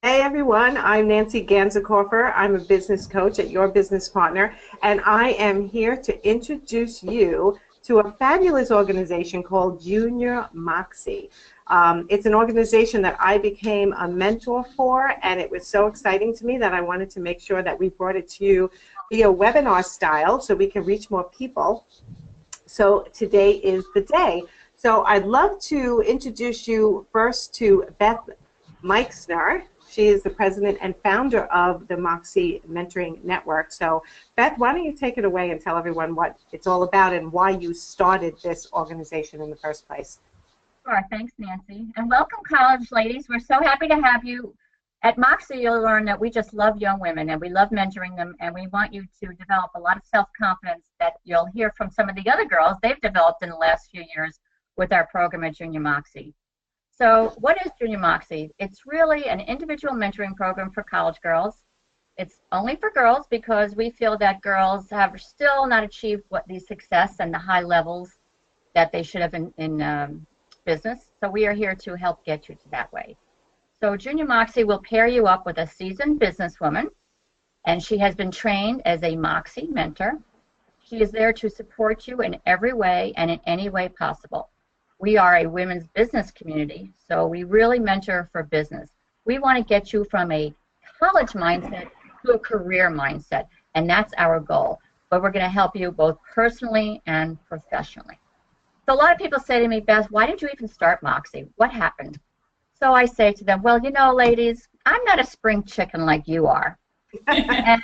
Hey everyone, I'm Nancy Ganzikoffer. I'm a business coach at Your Business Partner, and I am here to introduce you to a fabulous organization called Jr Moxxie. It's an organization that I became a mentor for, and it was so exciting to me that I wanted to make sure that we brought it to you via webinar style so we can reach more people. So today is the day. So I'd love to introduce you first to Beth Meixner. She is the president and founder of the Moxxie Mentoring Network. So, Beth, why don't you take it away and tell everyone what it's all about and why you started this organization in the first place? Sure, thanks, Nancy. And welcome, college ladies. We're so happy to have you. At Moxxie, you'll learn that we just love young women and we love mentoring them, and we want you to develop a lot of self-confidence that you'll hear from some of the other girls they've developed in the last few years with our program at Jr Moxxie. So what is Jr Moxxie? It's really an individual mentoring program for college girls. It's only for girls because we feel that girls have still not achieved the success and the high levels that they should have in business. So we are here to help get you to that way. So Jr Moxxie will pair you up with a seasoned businesswoman, and she has been trained as a Moxxie mentor. She is there to support you in every way and in any way possible. We are a women's business community, so we really mentor for business. We want to get you from a college mindset to a career mindset, and that's our goal. But we're going to help you both personally and professionally. So a lot of people say to me, Beth, why did you even start Moxxie? What happened? So I say to them, well, you know, ladies, I'm not a spring chicken like you are. And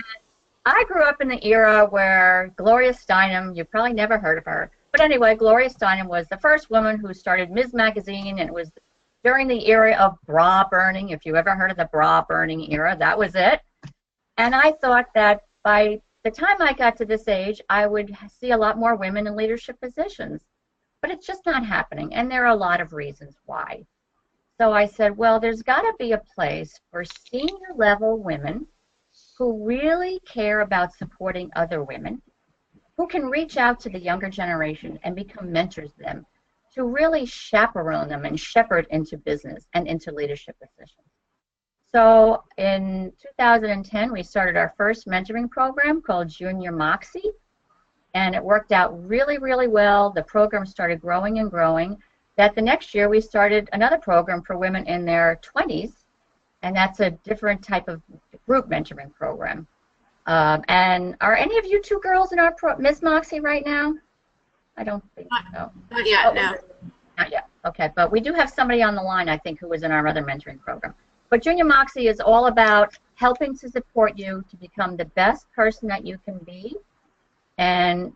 I grew up in the era where Gloria Steinem, you probably never heard of her, but anyway, Gloria Steinem was the first woman who started Ms. Magazine, and it was during the era of bra burning. If you ever heard of the bra burning era, that was it. And I thought that by the time I got to this age, I would see a lot more women in leadership positions. But it's just not happening, and there are a lot of reasons why. So I said, well, there's got to be a place for senior level women who really care about supporting other women, who can reach out to the younger generation and become mentors to them, to really chaperone them and shepherd into business and into leadership positions. So in 2010, we started our first mentoring program called Jr Moxxie, and it worked out really, really well. The program started growing and growing. That the next year, we started another program for women in their 20s, and that's a different type of group mentoring program. And are any of you two girls in our Ms. Moxxie right now? I don't think so. Not yet, no. Not yet. Okay, but we do have somebody on the line, I think, who was in our other mentoring program. But Jr Moxxie is all about helping to support you to become the best person that you can be. And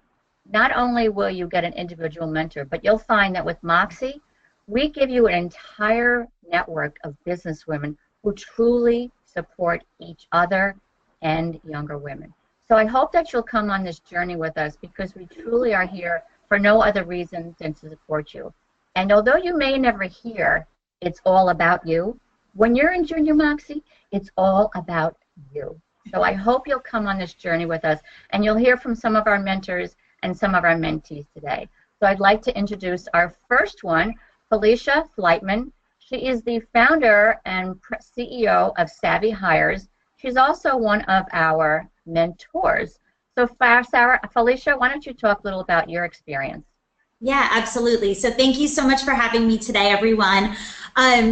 not only will you get an individual mentor, but you'll find that with Moxxie, we give you an entire network of businesswomen who truly support each other and younger women. So I hope that you'll come on this journey with us, because we truly are here for no other reason than to support you. And although you may never hear it's all about you, when you're in Jr Moxxie, it's all about you. So I hope you'll come on this journey with us, and you'll hear from some of our mentors and some of our mentees today. So I'd like to introduce our first one, Felicia Flightman. She is the founder and CEO of Savvy Hires. She's also one of our mentors. So Felicia, why don't you talk a little about your experience? Yeah, absolutely. So thank you so much for having me today, everyone.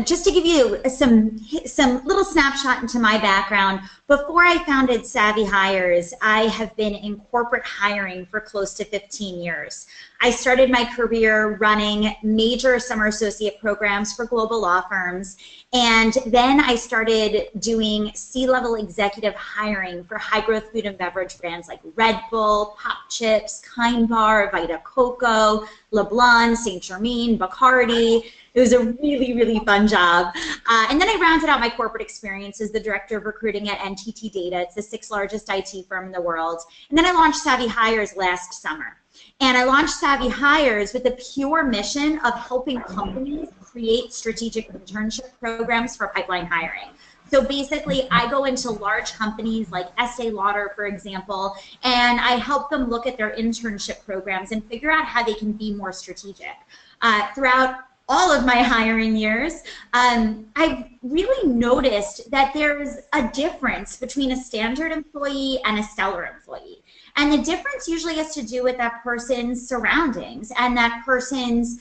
Just to give you some little snapshot into my background, before I founded Savvy Hires, I have been in corporate hiring for close to 15 years. I started my career running major summer associate programs for global law firms, and then I started doing C-level executive hiring for high-growth food and beverage brands like Red Bull, Pop Chips, Kind Bar, Vita Coco, LeBlanc, Saint Germain, Bacardi. It was a really, really fun job. And then I rounded out my corporate experience as the director of recruiting at NTT Data. It's the 6th largest IT firm in the world. And then I launched Savvy Hires last summer. And I launched Savvy Hires with the pure mission of helping companies create strategic internship programs for pipeline hiring. So basically, I go into large companies like Estee Lauder, for example, and I help them look at their internship programs and figure out how they can be more strategic. Throughout all of my hiring years, I've really noticed that there's a difference between a standard employee and a stellar employee. And the difference usually has to do with that person's surroundings and that person's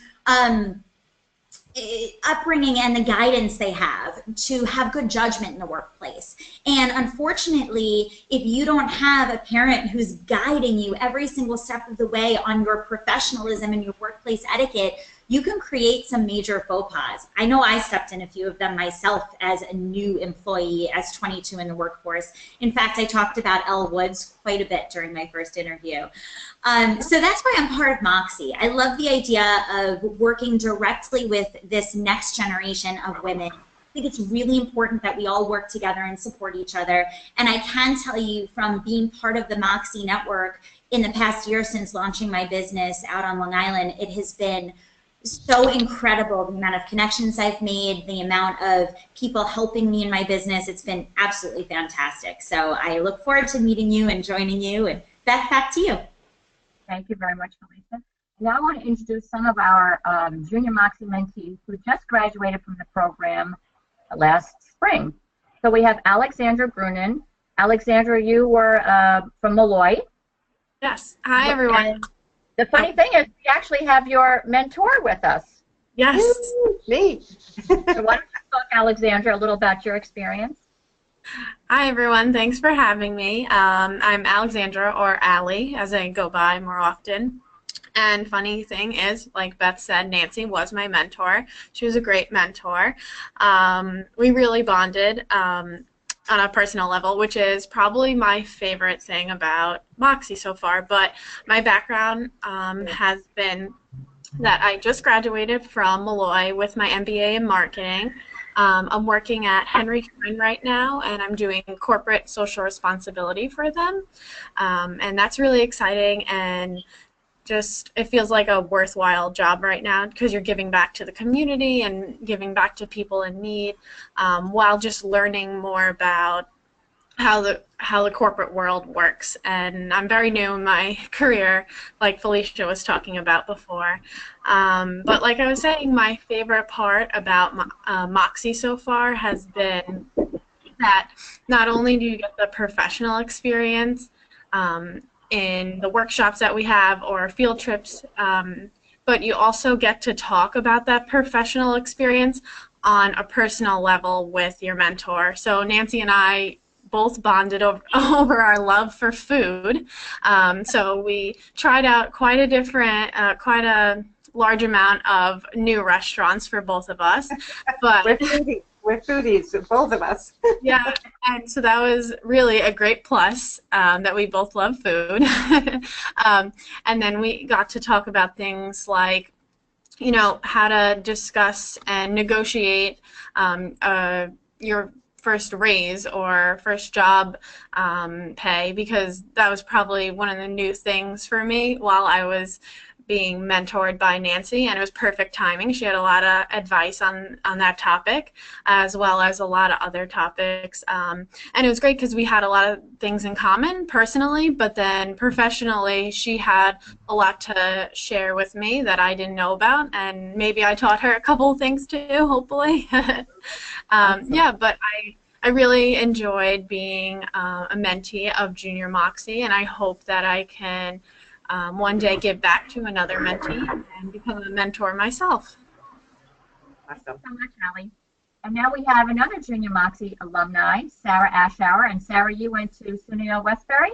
upbringing and the guidance they have to have good judgment in the workplace. And unfortunately, if you don't have a parent who's guiding you every single step of the way on your professionalism and your workplace etiquette, you can create some major faux pas. I know I stepped in a few of them myself as a new employee, as 22 in the workforce. In fact, I talked about Elle Woods quite a bit during my first interview. So that's why I'm part of Moxxie. I love the idea of working directly with this next generation of women. I think it's really important that we all work together and support each other. And I can tell you from being part of the Moxxie network in the past year since launching my business out on Long Island, it has been so incredible, the amount of connections I've made, the amount of people helping me in my business. It's been absolutely fantastic. So I look forward to meeting you and joining you. And Beth, back to you. Thank you very much, Felicia. Now I want to introduce some of our Junior Moxxie mentees who just graduated from the program last spring. So we have Alexandra Grunin. Alexandra, you were from Malloy. Yes. Hi, everyone. And the funny thing is we actually have your mentor with us. Yes. Me. So why don't you talk, Alexandra, a little about your experience? Hi, everyone. Thanks for having me. I'm Alexandra, or Allie, as I go by more often. And funny thing is, like Beth said, Nancy was my mentor. She was a great mentor. We really bonded on a personal level, which is probably my favorite thing about Moxxie so far. But my background has been that I just graduated from Malloy with my MBA in marketing. I'm working at Henry Coyne right now, and I'm doing corporate social responsibility for them. And that's really exciting, and just it feels like a worthwhile job right now because you're giving back to the community and giving back to people in need, while just learning more about how the corporate world works. And I'm very new in my career, like Felicia was talking about before. But like I was saying, my favorite part about Moxxie so far has been that not only do you get the professional experience in the workshops that we have or field trips, but you also get to talk about that professional experience on a personal level with your mentor. So Nancy and I both bonded over our love for food. So we tried out quite a large amount of new restaurants for both of us. But We're foodies, both of us. Yeah, and so that was really a great plus, that we both love food. And then we got to talk about things like, you know, how to discuss and negotiate your first raise or first job pay, because that was probably one of the new things for me while I was being mentored by Nancy, and it was perfect timing. She had a lot of advice on that topic, as well as a lot of other topics. And it was great because we had a lot of things in common personally, but then professionally she had a lot to share with me that I didn't know about, and maybe I taught her a couple of things too, hopefully. Yeah, but I really enjoyed being a mentee of Junior Moxxie, and I hope that I can one day give back to another mentee and become a mentor myself. Awesome. Thanks so much, Allie. And now we have another Junior Moxxie alumni, Sarah Ashauer. And Sarah, you went to SUNY Westbury?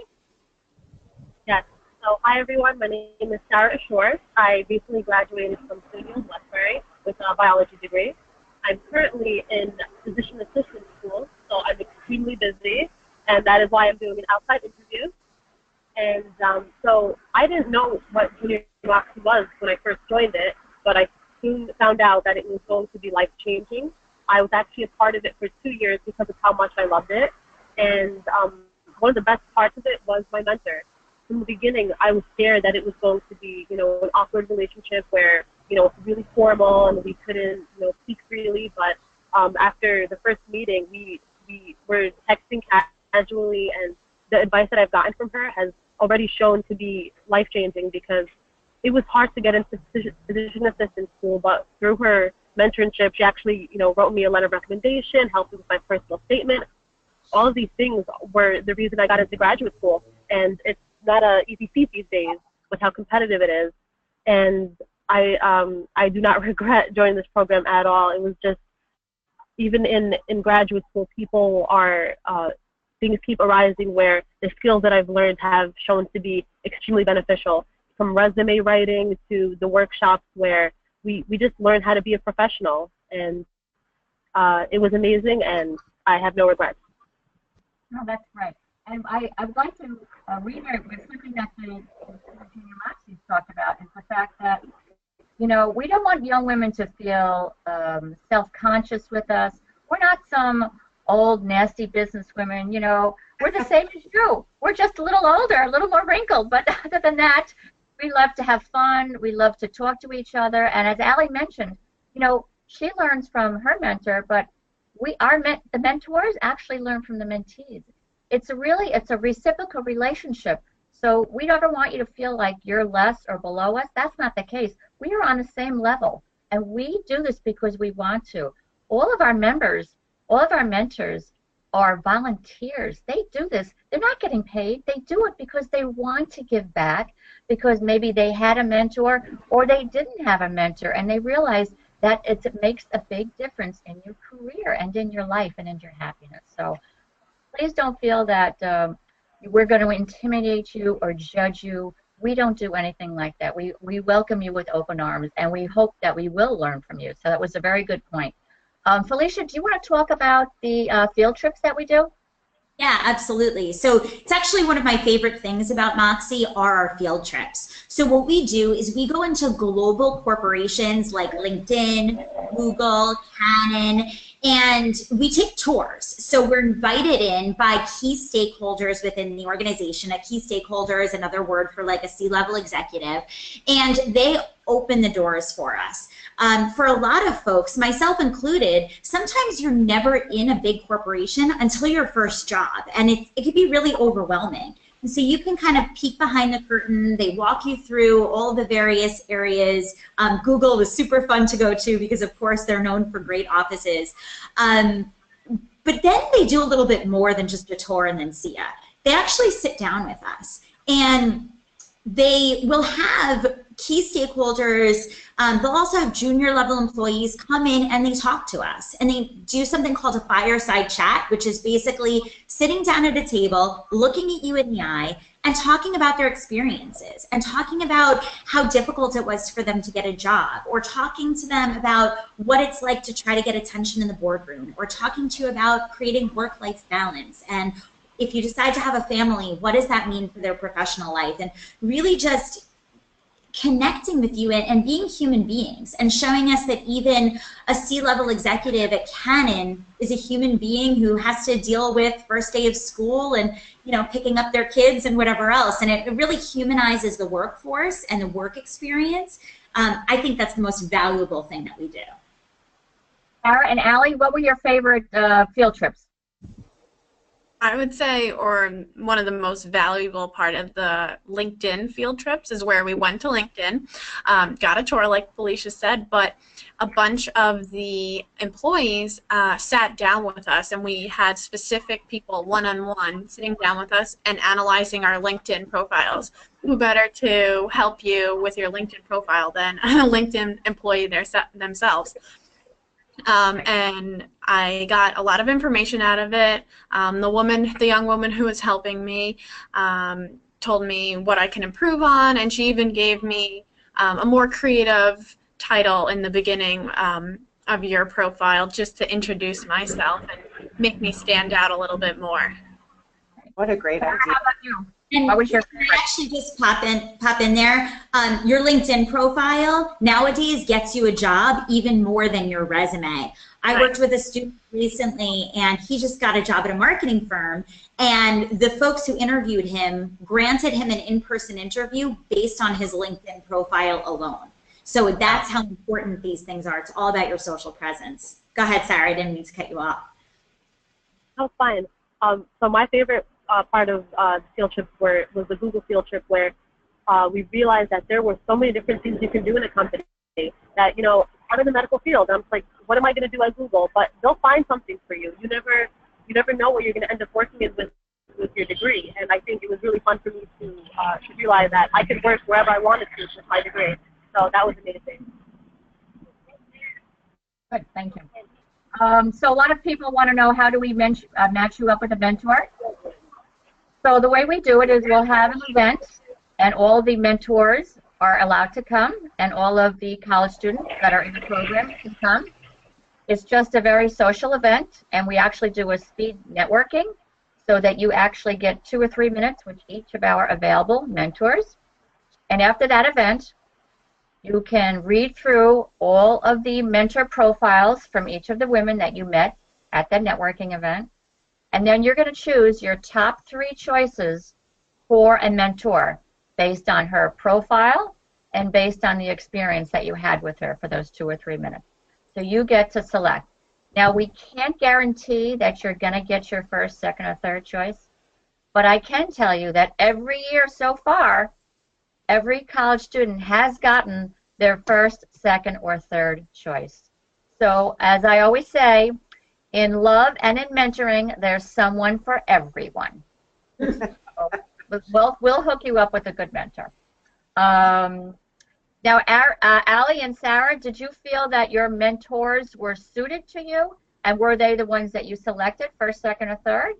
Yes. So hi, everyone. My name is Sarah Ashauer. I recently graduated from SUNY Westbury with a biology degree. I'm currently in physician assistant school, so I'm extremely busy, and that is why I'm doing an outside interview. And so I didn't know what Junior Moxxie was when I first joined it, but I soon found out that it was going to be life-changing. I was actually a part of it for 2 years because of how much I loved it. And one of the best parts of it was my mentor. From the beginning, I was scared that it was going to be, you know, an awkward relationship where, you know, it's really formal and we couldn't, you know, speak freely. But after the first meeting, we were texting casually, and the advice that I've gotten from her has already shown to be life-changing, because it was hard to get into physician assistant school, but through her mentorship, she actually, wrote me a letter of recommendation, helped me with my personal statement. All of these things were the reason I got into graduate school, and it's not an easy feat these days with how competitive it is. And I do not regret joining this program at all. It was just, even in graduate school, things keep arising where the skills that I've learned have shown to be extremely beneficial, from resume writing to the workshops where we just learned how to be a professional. And it was amazing, and I have no regrets. No, that's right. And I would like to reiterate with something that the Jr Moxxie talked about, is the fact that, we don't want young women to feel self-conscious with us. We're not some old, nasty businesswomen, We're the same as you. We're just a little older, a little more wrinkled. But other than that, we love to have fun. We love to talk to each other. And as Allie mentioned, she learns from her mentor, but the mentors actually learn from the mentees. It's a reciprocal relationship. So we never want you to feel like you're less or below us. That's not the case. We are on the same level, and we do this because we want to. All of our members, all of our mentors are volunteers. They do this. They're not getting paid. They do it because they want to give back, because maybe they had a mentor or they didn't have a mentor, and they realize that it makes a big difference in your career and in your life and in your happiness. So please don't feel that we're going to intimidate you or judge you. We don't do anything like that. We welcome you with open arms, and we hope that we will learn from you. So that was a very good point. Felicia, do you want to talk about the field trips that we do? Yeah, absolutely. So it's actually one of my favorite things about Moxxie are our field trips. So what we do is we go into global corporations like LinkedIn, Google, Canon, and we take tours. So we're invited in by key stakeholders within the organization. A key stakeholder is another word for like a C-level executive, and they open the doors for us. For a lot of folks, myself included, sometimes you're never in a big corporation until your first job, and it can be really overwhelming. And so you can kind of peek behind the curtain. They walk you through all the various areas. Google was super fun to go to because, of course, they're known for great offices. But then they do a little bit more than just a tour and then see ya. They actually sit down with us, and they will have key stakeholders. They'll also have junior level employees come in and they talk to us, and they do something called a fireside chat, which is basically sitting down at a table, looking at you in the eye, and talking about their experiences, and talking about how difficult it was for them to get a job, or talking to them about what it's like to try to get attention in the boardroom, or talking to you about creating work-life balance, and if you decide to have a family, what does that mean for their professional life, and really just connecting with you and being human beings, and showing us that even a C-level executive at Canon is a human being who has to deal with first day of school and picking up their kids and whatever else, and it really humanizes the workforce and the work experience. I think that's the most valuable thing that we do. Sarah and Allie, what were your favorite field trips? I would say, or one of the most valuable part of the LinkedIn field trips is where we went to LinkedIn, got a tour like Felicia said, but a bunch of the employees sat down with us, and we had specific people one-on-one sitting down with us and analyzing our LinkedIn profiles. Who better to help you with your LinkedIn profile than a LinkedIn employee themselves? And I got a lot of information out of it. The young woman who was helping me told me what I can improve on, and she even gave me a more creative title in the beginning of your profile, just to introduce myself and make me stand out a little bit more. What a great idea. How about you? And What was your can I actually just pop in there? Your LinkedIn profile nowadays gets you a job even more than your resume. I worked with a student recently, and he just got a job at a marketing firm, and the folks who interviewed him granted him an in-person interview based on his LinkedIn profile alone. So that's how important these things are. It's all about your social presence. Go ahead, Sarah. I didn't mean to cut you off. Oh, fine. So my favorite part of the field trip was the Google field trip, where we realized that there were so many different things you can do in a company that, you know, I'm in the medical field. I'm like, what am I going to do at Google? But they'll find something for you. You never know what you're going to end up working in with your degree. And I think it was really fun for me to realize that I could work wherever I wanted to with my degree. So that was amazing. Good, thank you. So a lot of people want to know, how do we match you up with a mentor? So the way we do it is we'll have an event, and all the mentors are allowed to come, and all of the college students that are in the program can come. It's just a very social event, and we actually do a speed networking so that you actually get 2 or 3 minutes with each of our available mentors. And after that event, you can read through all of the mentor profiles from each of the women that you met at the networking event, and then you're going to choose your top 3 choices for a mentor based on her profile and based on the experience that you had with her for those 2 or 3 minutes. So you get to select. Now, we can't guarantee that you're going to get your first, second, or third choice, but I can tell you that every year so far, every college student has gotten their first, second, or third choice. So, as I always say, in love and in mentoring, there's someone for everyone. We'll hook you up with a good mentor. Now, Allie and Sarah, did you feel that your mentors were suited to you? And were they the ones that you selected, first, second, or third?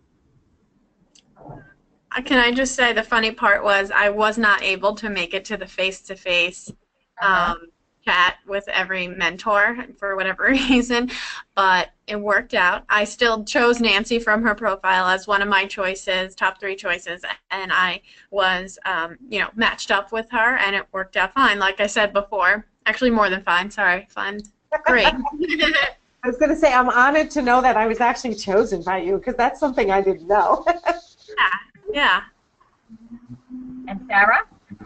Can I just say the funny part was I was not able to make it to the face-to-face chat with every mentor for whatever reason, but it worked out. I still chose Nancy from her profile as one of my choices, top 3 choices, and I was, you know, matched up with her, and it worked out fine. Like I said before, actually more than fine. Sorry, fine, great. I was going to say, I'm honored to know that I was actually chosen by you, because that's something I didn't know. Yeah. And Sarah?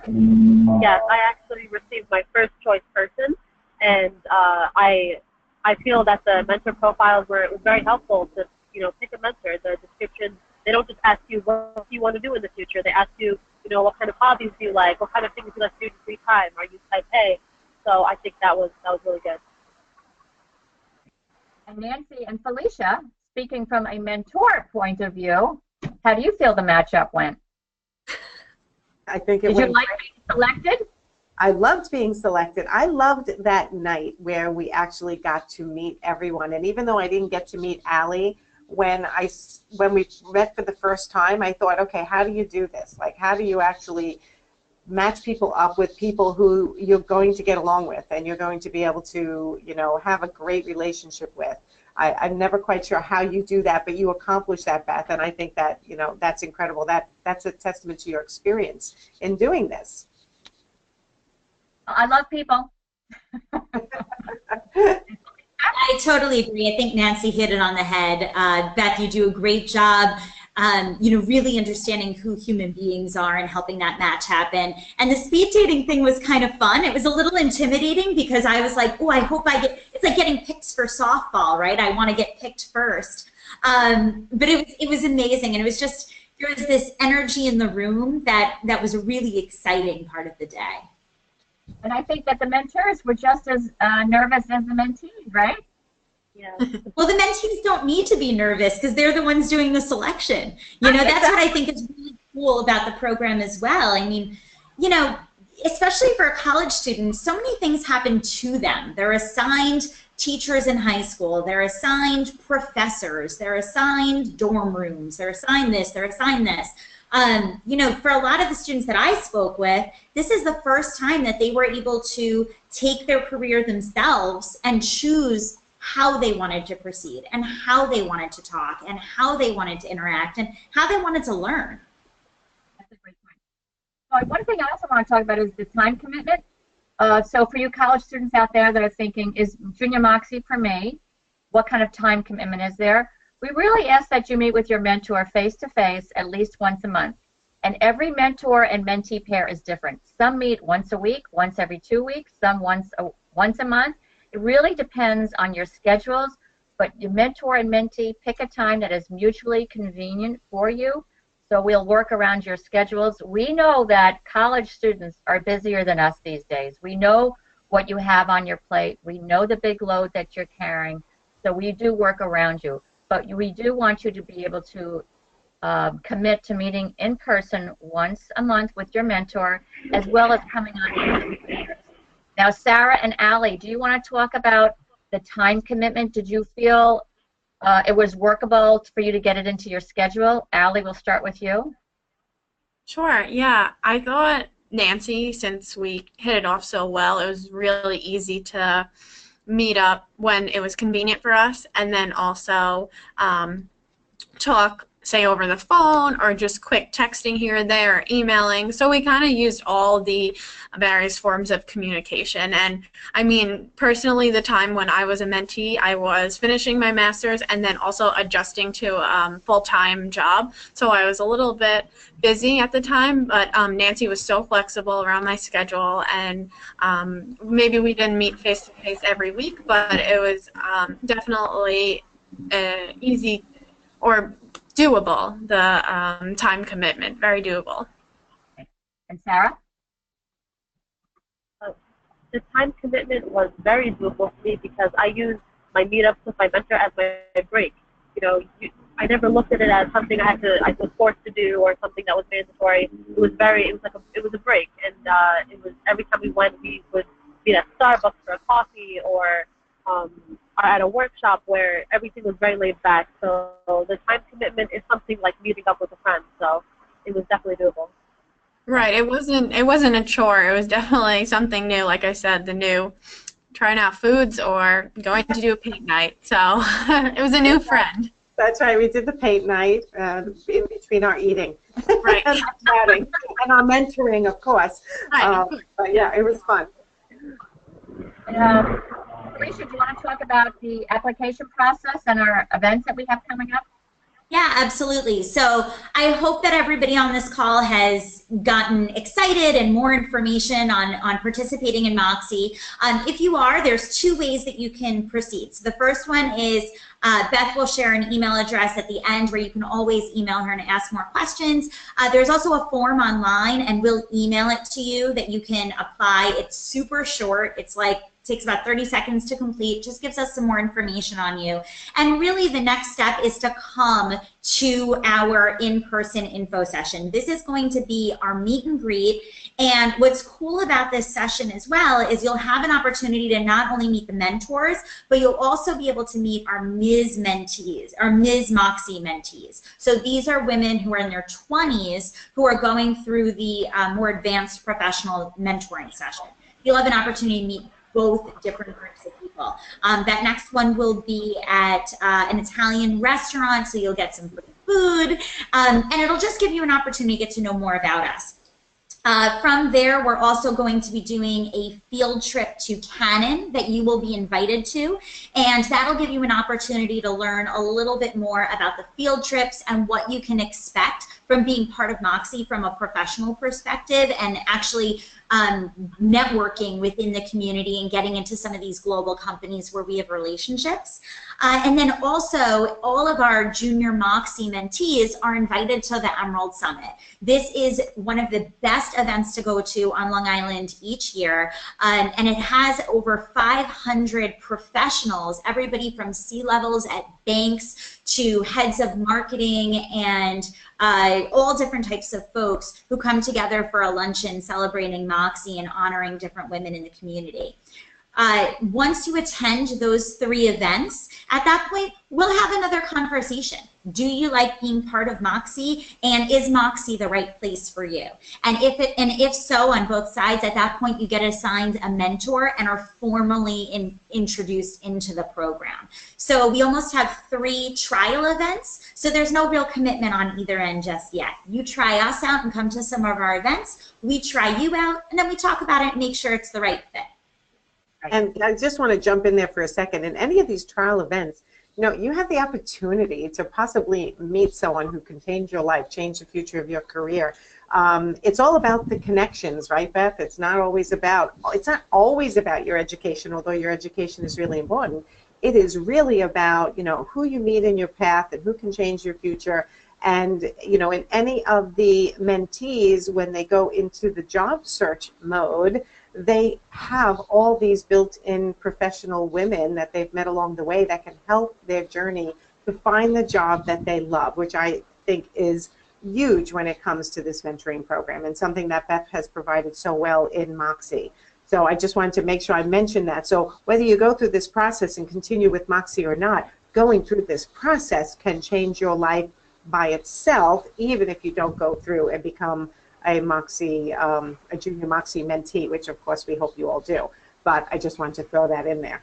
Yes, I actually received my first choice person, and I feel that the mentor profiles were very helpful to, you know, pick a mentor. The description, they don't just ask you what you want to do in the future. They ask you, you know, what kind of hobbies do you like, what kind of things do you like to do in free time, are you type A? So I think that was really good. And Nancy and Felicia, speaking from a mentor point of view, how do you feel the matchup went? I think it Did went you like being selected? I loved being selected. I loved that night where we actually got to meet everyone. And even though I didn't get to meet Allie, when we met for the first time, I thought, okay, how do you do this? Like, how do you actually match people up with people who you're going to get along with and you're going to be able to, you know, have a great relationship with? I'm never quite sure how you do that, but you accomplish that, Beth, and I think that, you know, that's incredible. That's a testament to your experience in doing this. I love people. I totally agree. I think Nancy hit it on the head. Beth, you do a great job, you know, really understanding who human beings are and helping that match happen. And the speed dating thing was kind of fun. It was a little intimidating because I was like, oh, I hope I get, it's like getting picked for softball, right? I want to get picked first. But it was amazing. And it was just, there was this energy in the room that was a really exciting part of the day. And I think that the mentors were just as nervous as the mentees, right? Yeah. Well, the mentees don't need to be nervous because they're the ones doing the selection. You know, that's what I think is really cool about the program as well. I mean, you know, especially for college students, so many things happen to them. They're assigned teachers in high school, they're assigned professors, they're assigned dorm rooms, they're assigned this, they're assigned this. You know, for a lot of the students that I spoke with, this is the first time that they were able to take their career themselves and choose how they wanted to proceed and how they wanted to talk and how they wanted to interact and how they wanted to learn. That's a great point. So one thing I also want to talk about is the time commitment. So for you college students out there that are thinking, is Jr Moxxie for me? What kind of time commitment is there? We really ask that you meet with your mentor face-to-face at least once a month. And every mentor and mentee pair is different. Some meet once a week, once every 2 weeks, some once a month. It really depends on your schedules, but your mentor and mentee pick a time that is mutually convenient for you So we'll work around your schedules. We know that college students are busier than us these days. We know what you have on your plate. We know the big load that you're carrying. So we do work around you. But we do want you to be able to commit to meeting in person once a month with your mentor, as well as coming on. Now, Sarah and Allie, do you want to talk about the time commitment? Did you feel it was workable for you to get it into your schedule? Allie, we'll start with you. Sure, yeah. I thought, Nancy, since we hit it off so well, it was really easy to meet up when it was convenient for us, and then also talk, say, over the phone or just quick texting here and there, or emailing. So we kind of used all the various forms of communication. And I mean, personally, the time when I was a mentee, I was finishing my master's and then also adjusting to a full-time job. So I was a little bit busy at the time, but Nancy was so flexible around my schedule, and maybe we didn't meet face-to-face every week, but it was definitely easy or doable, the time commitment, very doable. And Sarah? The time commitment was very doable for me because I used my meetups with my mentor as my break. You know, I never looked at it as something I was forced to do or something that was mandatory. It was a break, and it was every time we went, we would meet at Starbucks for a coffee or at a workshop where everything was very laid back. So the time commitment is something like meeting up with a friend. So it was definitely doable. Right. It wasn't a chore. It was definitely something new. Like I said, the new trying out foods or going to do a paint night. So it was a new friend. That's right. We did the paint night in between our eating. Right. And our chatting and our mentoring, of course. Right. But yeah, it was fun. Alicia, do you want to talk about the application process and our events that we have coming up? Yeah, absolutely. So I hope that everybody on this call has gotten excited and more information on participating in Moxxie. If you are, there's two ways that you can proceed. So the first one is Beth will share an email address at the end where you can always email her and ask more questions. There's also a form online, and we'll email it to you that you can apply. It's super short. It's like takes about 30 seconds to complete, just gives us some more information on you. And really the next step is to come to our in-person info session. This is going to be our meet and greet. And what's cool about this session as well is you'll have an opportunity to not only meet the mentors, but you'll also be able to meet our Ms. mentees, our Ms. Moxxie mentees. So these are women who are in their 20s who are going through the more advanced professional mentoring session. You'll have an opportunity to meet both different groups of people. That next one will be at an Italian restaurant, so you'll get some free food, and it'll just give you an opportunity to get to know more about us. From there, we're also going to be doing a field trip to Cannon that you will be invited to, and that'll give you an opportunity to learn a little bit more about the field trips and what you can expect from being part of Moxxie from a professional perspective, and actually networking within the community and getting into some of these global companies where we have relationships. And then also, all of our Junior Moxxie mentees are invited to the Emerald Summit. This is one of the best events to go to on Long Island each year, and it has over 500 professionals, everybody from C-levels at banks to heads of marketing and all different types of folks who come together for a luncheon celebrating Moxxie and honoring different women in the community. Once you attend those 3 events, at that point, we'll have another conversation. Do you like being part of Moxxie, and is Moxxie the right place for you? And if so, on both sides, at that point, you get assigned a mentor and are formally introduced into the program. So we almost have 3 trial events, so there's no real commitment on either end just yet. You try us out and come to some of our events, we try you out, and then we talk about it and make sure it's the right fit. And I just want to jump in there for a second. In any of these trial events, you know, you have the opportunity to possibly meet someone who can change your life, change the future of your career. It's all about the connections, right, Beth? It's not always about your education, although your education is really important. It is really about, you know, who you meet in your path and who can change your future. And, you know, in any of the mentees, when they go into the job search mode, they have all these built-in professional women that they've met along the way that can help their journey to find the job that they love, which I think is huge when it comes to this mentoring program, and something that Beth has provided so well in Moxxie. So I just wanted to make sure I mentioned that. So whether you go through this process and continue with Moxxie or not, going through this process can change your life by itself, even if you don't go through and become a Moxxie, a Junior Moxxie mentee, which of course we hope you all do. But I just wanted to throw that in there.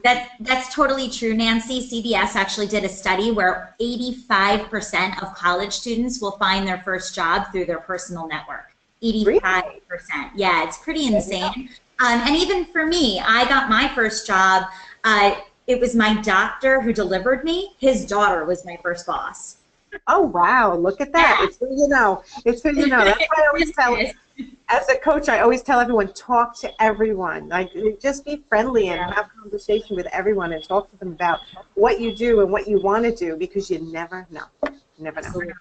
That's totally true, Nancy. CBS actually did a study where 85% of college students will find their first job through their personal network. 85%. Yeah, it's pretty insane. And even for me, I got my first job. It was my doctor who delivered me. His daughter was my first boss. Oh, wow. Look at that. Yeah. It's who you know. It's who you know. That's why I always tell, as a coach, I always tell everyone, talk to everyone. Like, just be friendly and have a conversation with everyone and talk to them about what you do and what you want to do, because you never know. Never know.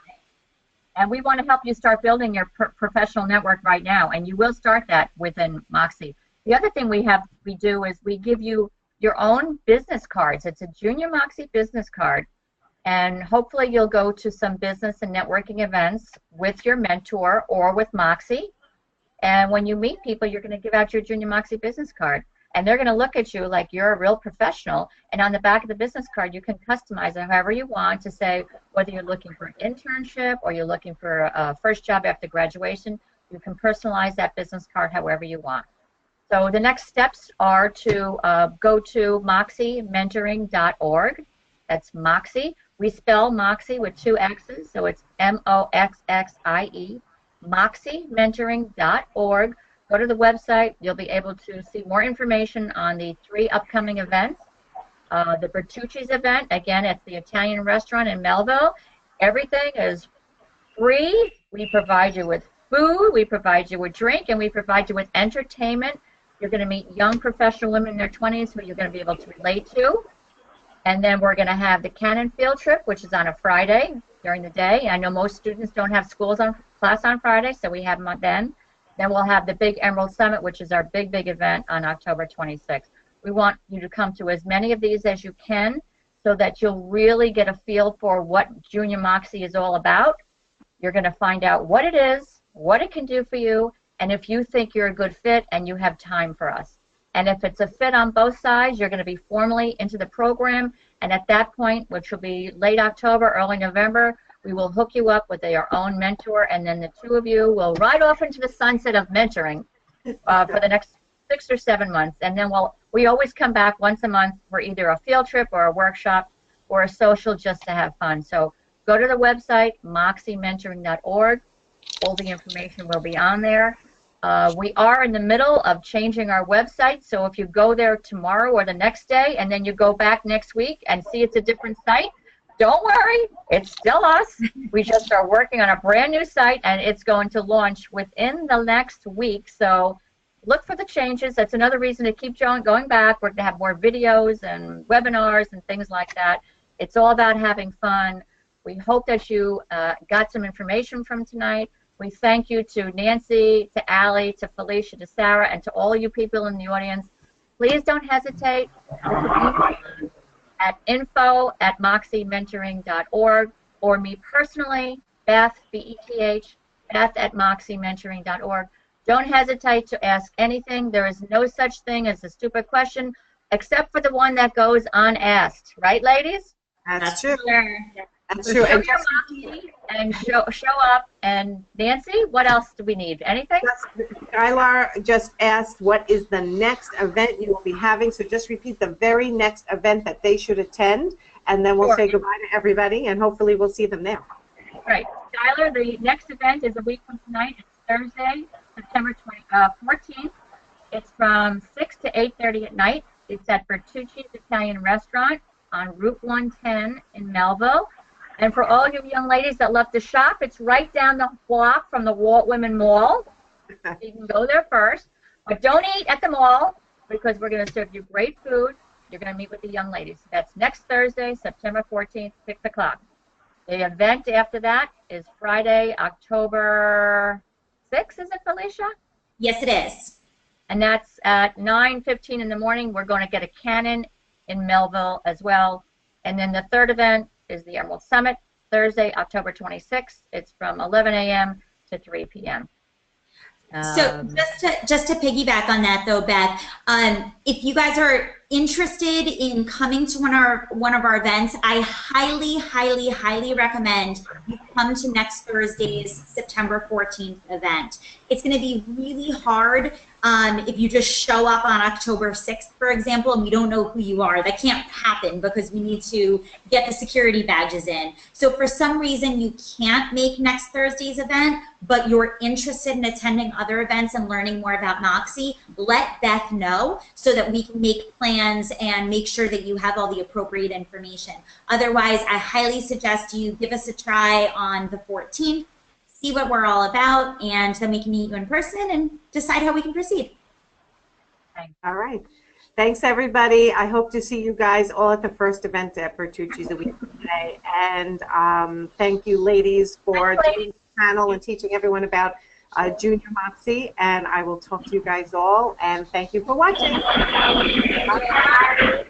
And we want to help you start building your professional network right now, and you will start that within Moxxie. The other thing we do is we give you your own business cards. It's a Junior Moxxie business card. And hopefully you'll go to some business and networking events with your mentor or with Moxxie. And when you meet people, you're going to give out your Junior Moxxie business card. And they're going to look at you like you're a real professional. And on the back of the business card, you can customize it however you want to say whether you're looking for an internship or you're looking for a first job after graduation. You can personalize that business card however you want. So the next steps are to go to moxxiementoring.org. That's Moxxie. We spell Moxxie with 2 X's, so it's M-O-X-X-I-E, moxxiementoring.org. Go to the website. You'll be able to see more information on the 3 upcoming events. The Bertucci's event, again, at the Italian restaurant in Melville. Everything is free. We provide you with food, we provide you with drink, and we provide you with entertainment. You're going to meet young professional women in their 20s who you're going to be able to relate to. And then we're going to have the Cannon field trip, which is on a Friday during the day. I know most students don't have class on Friday, so we have them then. Then we'll have the Big Emerald Summit, which is our big event on October 26th. We want you to come to as many of these as you can so that you'll really get a feel for what Junior Moxxie is all about. You're going to find out what it is, what it can do for you, and if you think you're a good fit and you have time for us. And if it's a fit on both sides, you're going to be formally into the program. And at that point, which will be late October, early November, we will hook you up with your own mentor. And then the 2 of you will ride off into the sunset of mentoring for the next 6 or 7 months. And then we always come back once a month for either a field trip or a workshop or a social just to have fun. So go to the website, moxxiementoring.org. All the information will be on there. We are in the middle of changing our website, so if you go there tomorrow or the next day and then you go back next week and see it's a different site, don't worry, it's still us. We just are working on a brand new site, and it's going to launch within the next week, so look for the changes. That's another reason to keep going back. We're going to have more videos and webinars and things like that. It's all about having fun. We hope that you got some information from tonight. We thank you to Nancy, to Allie, to Felicia, to Sarah, and to all you people in the audience. Please don't hesitate at info@moxxiementoring.org, or me personally, Beth, B-E-T-H, Beth@moxxiementoring.org. Don't hesitate to ask anything. There is no such thing as a stupid question, except for the one that goes unasked. Right, ladies? That's true. That's true. And show up. And Nancy, what else do we need? Anything? Skylar just asked what is the next event you will be having. So just repeat the very next event that they should attend, and then we'll say goodbye to everybody, and hopefully we'll see them there. Right. Skylar, the next event is a week from tonight. It's Thursday, September 14th. It's from 6 to 8:30 at night. It's at Bertucci's Italian Restaurant on Route 110 in Melville. And for all you young ladies that love to shop, it's right down the block from the Walt Women Mall. So you can go there first. But don't eat at the mall, because we're going to serve you great food. You're going to meet with the young ladies. That's next Thursday, September 14th, 6 o'clock. The event after that is Friday, October 6th, is it, Felicia? Yes, it is. And that's at 9:15 in the morning. We're going to get a cannon in Melville as well. And then the third event is the Emerald Summit, Thursday, October 26th. It's from 11 a.m. to 3 p.m. So just to piggyback on that though, Beth, if you guys are interested in coming to one of our events, I highly recommend you come to next Thursday's September 14th event. It's going to be really hard if you just show up on October 6th, for example, and we don't know who you are. That can't happen because we need to get the security badges in. So for some reason you can't make next Thursday's event, but you're interested in attending other events and learning more about Moxxie, let Beth know so that we can make plans and make sure that you have all the appropriate information. Otherwise, I highly suggest you give us a try on the 14th, see what we're all about, and then we can meet you in person and decide how we can proceed. All right. Thanks, everybody. I hope to see you guys all at the first event at Bertucci's a week today. And thank you, ladies, for joining the panel and teaching everyone about Jr Moxxie. And I will talk to you guys all. And thank you for watching. Bye.